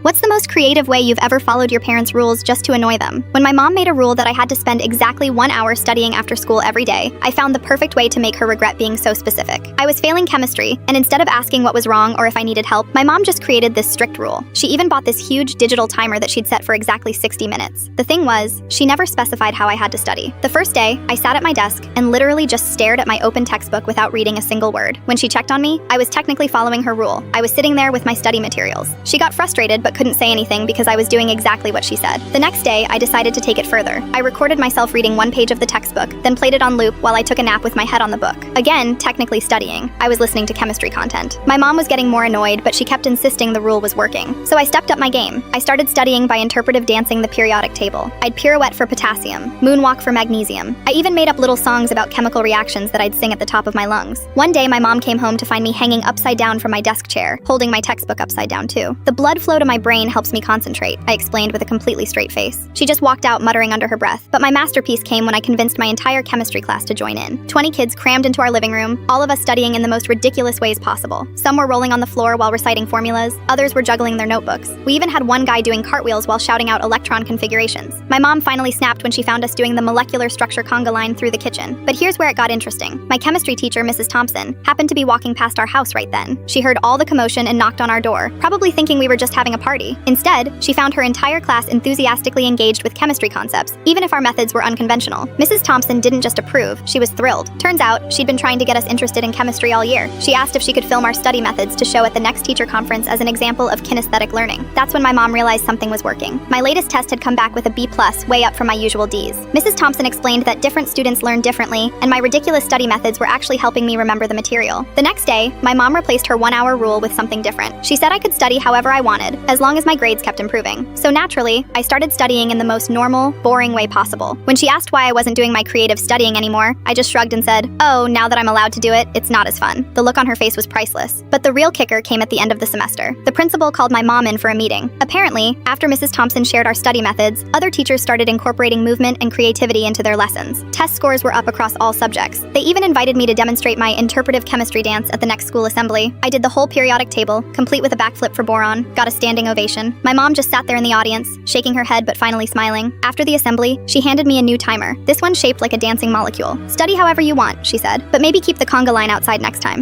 What's the most creative way you've ever followed your parents' rules just to annoy them? When my mom made a rule that I had to spend exactly 1 hour studying after school every day, I found the perfect way to make her regret being so specific. I was failing chemistry, and instead of asking what was wrong or if I needed help, my mom just created this strict rule. She even bought this huge digital timer that she'd set for exactly 60 minutes. The thing was, she never specified how I had to study. The first day, I sat at my desk and literally just stared at my open textbook without reading a single word. When she checked on me, I was technically following her rule. I was sitting there with my study materials. She got frustrated but couldn't say anything because I was doing exactly what she said. The next day, I decided to take it further. I recorded myself reading 1 page of the textbook, then played it on loop while I took a nap with my head on the book. Again, technically studying. I was listening to chemistry content. My mom was getting more annoyed, but she kept insisting the rule was working. So I stepped up my game. I started studying by interpretive dancing the periodic table. I'd pirouette for potassium, moonwalk for magnesium. I even made up little songs about chemical reactions that I'd sing at the top of my lungs. One day, my mom came home to find me hanging upside down from my desk chair, holding my textbook upside down too. The blood flow to my brain helps me concentrate, I explained with a completely straight face. She just walked out muttering under her breath. But my masterpiece came when I convinced my entire chemistry class to join in. 20 kids crammed into our living room, all of us studying in the most ridiculous ways possible. Some were rolling on the floor while reciting formulas, others were juggling their notebooks. We even had one guy doing cartwheels while shouting out electron configurations. My mom finally snapped when she found us doing the molecular structure conga line through the kitchen. But here's where it got interesting. My chemistry teacher, Mrs. Thompson, happened to be walking past our house right then. She heard all the commotion and knocked on our door, probably thinking we were just having a party. Instead, she found her entire class enthusiastically engaged with chemistry concepts, even if our methods were unconventional. Mrs. Thompson didn't just approve, she was thrilled. Turns out, she'd been trying to get us interested in chemistry all year. She asked if she could film our study methods to show at the next teacher conference as an example of kinesthetic learning. That's when my mom realized something was working. My latest test had come back with a B+, way up from my usual Ds. Mrs. Thompson explained that different students learn differently, and my ridiculous study methods were actually helping me remember the material. The next day, my mom replaced her 1 hour rule with something different. She said I could study however I wanted, as long as my grades kept improving. So naturally, I started studying in the most normal, boring way possible. When she asked why I wasn't doing my creative studying anymore, I just shrugged and said, "Oh, now that I'm allowed to do it, it's not as fun." The look on her face was priceless. But the real kicker came at the end of the semester. The principal called my mom in for a meeting. Apparently, after Mrs. Thompson shared our study methods, other teachers started incorporating movement and creativity into their lessons. Test scores were up across all subjects. They even invited me to demonstrate my interpretive chemistry dance at the next school assembly. I did the whole periodic table, complete with a backflip for boron, got a standing ovation. My mom just sat there in the audience, shaking her head but finally smiling. After the assembly, she handed me a new timer. This one shaped like a dancing molecule. "Study however you want," she said, "but maybe keep the conga line outside next time."